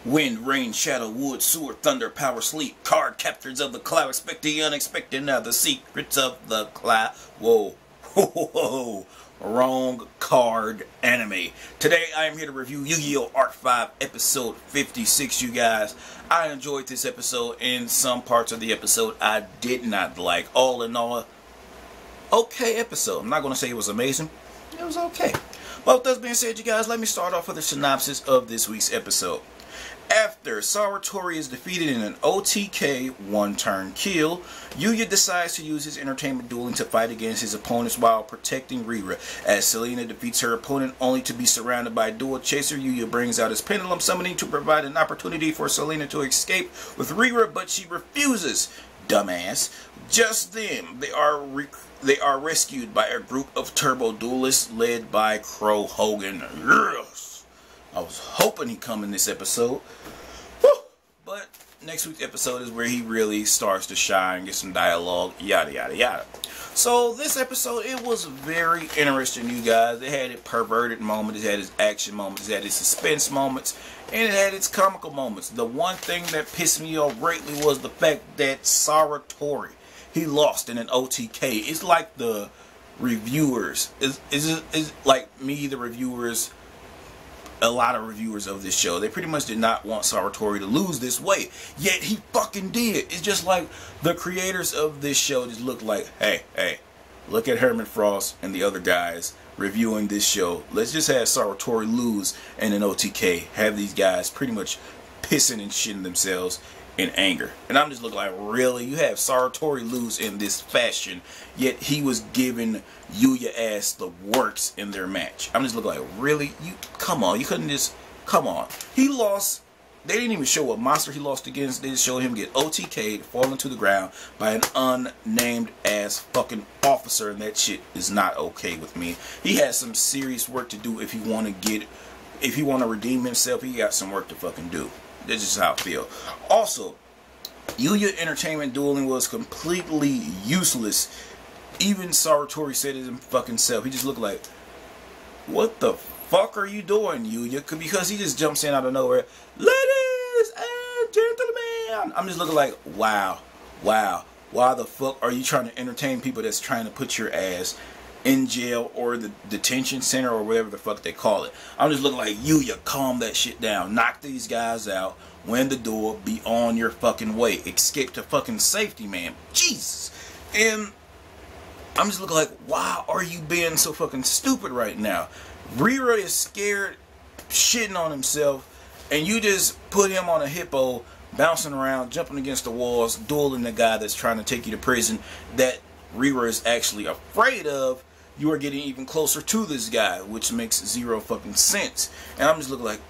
Wind, rain, shadow, wood, sewer, thunder, power, sleep. Card captors of the cloud. Expect the unexpected. Now the secrets of the cloud. Whoa. Whoa. Wrong card anime. Today I am here to review Yu-Gi-Oh! Art 5 episode 56, you guys. I enjoyed this episode. In some parts of the episode I did not like. All in all, okay episode. I'm not going to say it was amazing. It was okay. Well, with that being said, you guys, let me start off with a synopsis of this week's episode. After Sarutori is defeated in an OTK one-turn kill, Yuya decides to use his entertainment dueling to fight against his opponents while protecting Rira. As Selena defeats her opponent only to be surrounded by a dual chaser, Yuya brings out his pendulum summoning to provide an opportunity for Selena to escape with Rira, but she refuses. Dumbass. Just then, they are rescued by a group of turbo duelists led by Crow Hogan. Yes! I was hoping he'd come in this episode. Woo! But next week's episode is where he really starts to shine, get some dialogue, yada yada yada. So this episode, it was very interesting, you guys. It had its perverted moments, it had its action moments, it had its suspense moments, and it had its comical moments. The one thing that pissed me off greatly was the fact that Sarutori, he lost in an OTK. It's like the reviewers, is like me, the reviewers, a lot of reviewers of this show, they pretty much did not want Sarutori to lose this way, yet he fucking did. It's just like the creators of this show just look like, hey, look at Herman Frost and the other guys reviewing this show. Let's just have Sarutori lose in an OTK. Have these guys pretty much pissing and shitting themselves in anger. And I'm just looking like, really? You have Sarutori lose in this fashion, yet he was giving Yuya ass the works in their match. I'm just looking like, really? You come on, you couldn't just, come on. He lost. They didn't even show what monster he lost against. They just showed him get OTK'd, falling to the ground by an unnamed ass fucking officer, and that shit is not okay with me. He has some serious work to do if he want to redeem himself. He got some work to fucking do. That's just how I feel. Also, Yuya entertainment dueling was completely useless. Even Sarutori said it fucking self. He just looked like, what the fuck are you doing, Yuya? Because he just jumps in out of nowhere. Ladies and gentlemen. I'm just looking like, wow. Why the fuck are you trying to entertain people that's trying to put your ass in jail or the detention center or whatever the fuck they call it? I'm just looking like, Yuya, calm that shit down. Knock these guys out. Win the duel. Be on your fucking way. Escape to fucking safety, man. Jesus. And I'm just looking like, why are you being so fucking stupid right now? Rira is scared, shitting on himself, and you just put him on a hippo, bouncing around, jumping against the walls, dueling the guy that's trying to take you to prison that Rira is actually afraid of. You are getting even closer to this guy, which makes zero fucking sense. And I'm just looking like,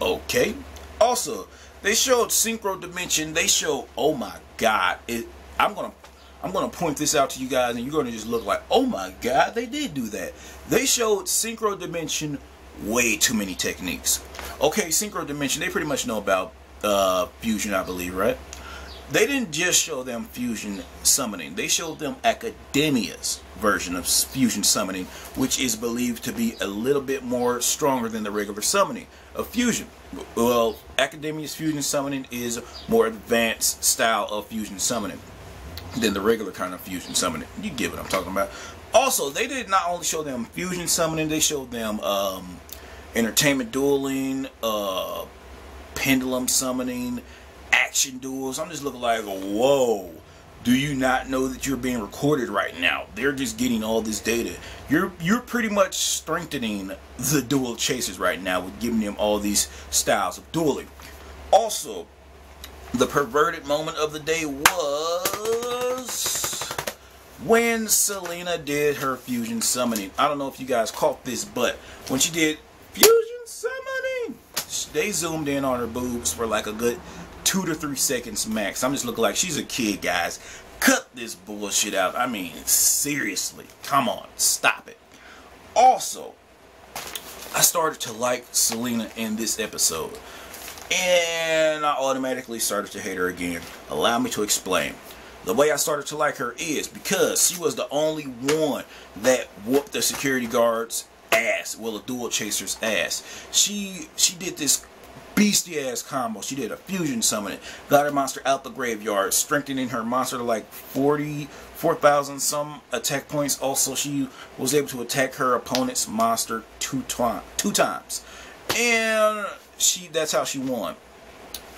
okay. Also, they showed Synchro Dimension. They showed, oh my god, I'm gonna point this out to you guys, and you're gonna just look like, oh my god, they did do that. They showed Synchro Dimension way too many techniques. Okay, Synchro Dimension, they pretty much know about fusion, I believe, right? They didn't just show them fusion summoning. They showed them Academia's version of fusion summoning, which is believed to be a little bit more stronger than the regular summoning of fusion. Well, Academia's fusion summoning is more advanced style of fusion summoning than the regular kind of fusion summoning. You get what I'm talking about. Also, they did not only show them fusion summoning, they showed them entertainment dueling, pendulum summoning, action duels. I'm just looking like, whoa, do you not know that you're being recorded right now? They're just getting all this data. You're pretty much strengthening the dual chasers right now with giving them all these styles of dueling. Also, the perverted moment of the day was when Selena did her fusion summoning. I don't know if you guys caught this, but when she did fusion summoning, they zoomed in on her boobs for like a good 2 to 3 seconds max. I'm just looking like, she's a kid, guys. Cut this bullshit out. I mean, seriously. Come on. Stop it. Also, I started to like Selena in this episode, and I automatically started to hate her again. Allow me to explain. The way I started to like her is because she was the only one that whooped the security guard's ass. Well, a dual chaser's ass. She did this beastie ass combo. She did a fusion summon. Got her monster out the graveyard, strengthening her monster to like 44,000 some attack points. Also, she was able to attack her opponent's monster two times. And that's how she won.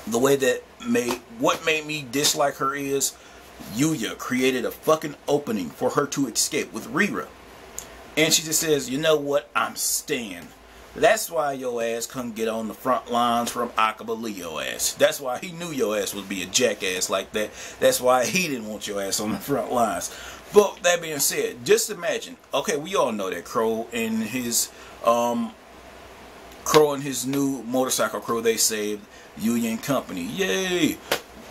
The way that what made me dislike her is Yuya created a fucking opening for her to escape with Rira. And she just says, you know what, I'm staying. That's why your ass couldn't get on the front lines from Akaba Leo ass. That's why he knew your ass would be a jackass like that. That's why he didn't want your ass on the front lines. But that being said, just imagine, okay, we all know that Crow and his new motorcycle crew, they saved Yuya and company. Yay!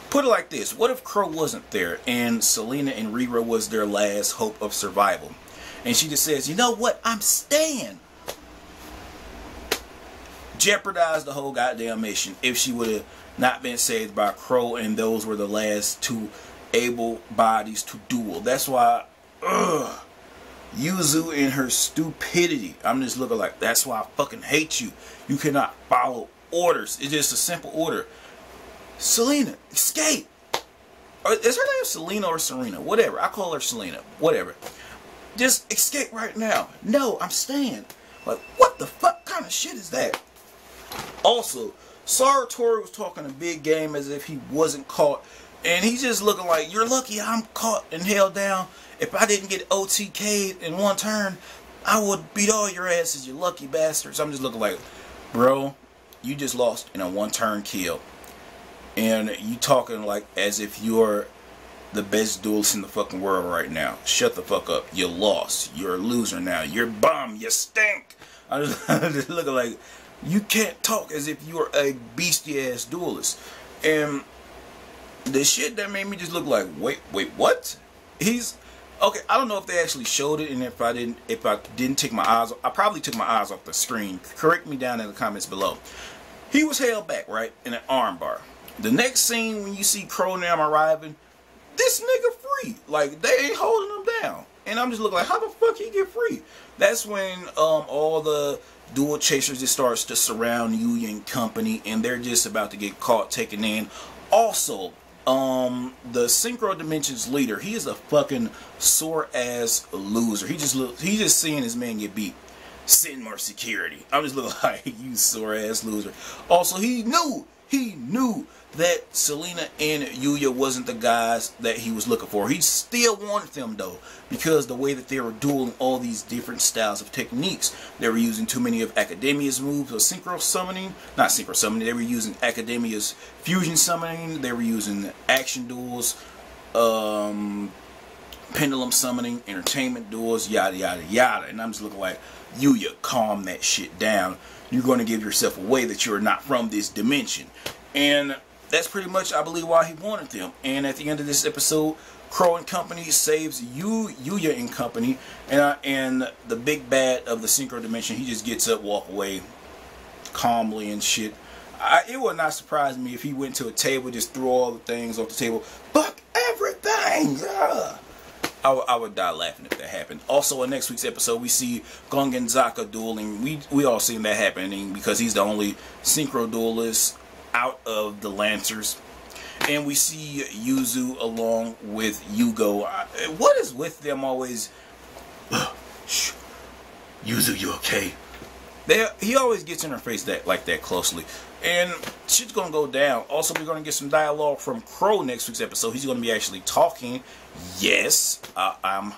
Put it like this. What if Crow wasn't there and Selena and Rira was their last hope of survival? And she just says, you know what? I'm staying. Jeopardized the whole goddamn mission if she would have not been saved by Crow and those were the last two able bodies to duel. That's why, Yuzu and her stupidity. I'm just looking like, that's why I fucking hate you. You cannot follow orders. It's just a simple order. Selena, escape. Is her name Selena or Serena? Whatever. I call her Selena. Whatever. Just escape right now. No, I'm staying. Like, what the fuck kind of shit is that? Also, Sartori was talking a big game as if he wasn't caught. And he's just looking like, you're lucky I'm caught and held down. If I didn't get OTK'd in one turn, I would beat all your asses, you lucky bastards. I'm just looking like, bro, you just lost in a one-turn kill. And you talking like as if you're the best duelist in the fucking world right now. Shut the fuck up. You lost. You're a loser now. You're bum. You stink. I'm just looking like, you can't talk as if you're a beastie-ass duelist. And the shit that made me just look like, wait, what? He's... Okay, I don't know if they actually showed it, and if I didn't take my eyes, I probably took my eyes off the screen. Correct me down in the comments below. He was held back, right, in an armbar. The next scene when you see Crow and them arriving, this nigga free. Like, they ain't holding him down. And I'm just looking like, how the fuck he get free? That's when all the dual chasers just starts to surround Yuya and company, and they're just about to get caught, taken in. Also, the Synchro Dimension's leader, he is a fucking sore ass loser. He just seeing his man get beat. Send more security. I'm just looking like, you sore ass loser. Also, he knew that Selena and Yuya wasn't the guys that he was looking for. He still wanted them though, because the way that they were dueling all these different styles of techniques. They were using too many of Academia's moves of synchro summoning. Not synchro summoning, they were using Academia's fusion summoning. They were using action duels, pendulum summoning, entertainment duels, yada yada yada. And I'm just looking like, Yuya, calm that shit down. You're going to give yourself away that you're not from this dimension. And that's pretty much, I believe, why he wanted them. And at the end of this episode, Crow and company saves Yuya and company, and the big bad of the Synchro Dimension, he just gets up, walk away calmly and shit. It would not surprise me if he went to a table, just threw all the things off the table. Fuck everything! I would die laughing if that happened. Also, in next week's episode, we see Gongen Zaka dueling. We all seen that happening because he's the only synchro duelist out of the Lancers. And we see Yuzu along with Yugo. What is with them always? Shh. Yuzu, you okay? He always gets in her face like that closely. And shit's gonna go down. Also, we're gonna get some dialogue from Crow next week's episode. He's gonna be actually talking. Yes, I'm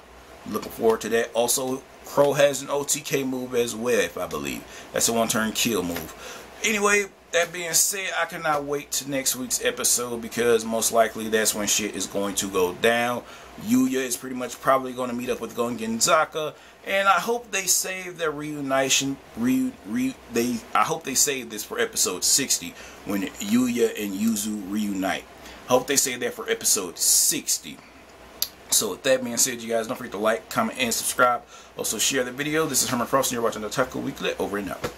looking forward to that. Also, Crow has an OTK move as well, if I believe. That's a one-turn kill move. Anyway, that being said, I cannot wait to next week's episode because most likely that's when shit is going to go down. Yuya is pretty much probably going to meet up with Gongen Zaka, and I hope they save their reunition. I hope they save this for episode 60 when Yuya and Yuzu reunite. I hope they save that for episode 60. So with that being said, you guys, don't forget to like, comment, and subscribe. Also share the video. This is Herman Frost, and you're watching the Taco Weekly. Over and out.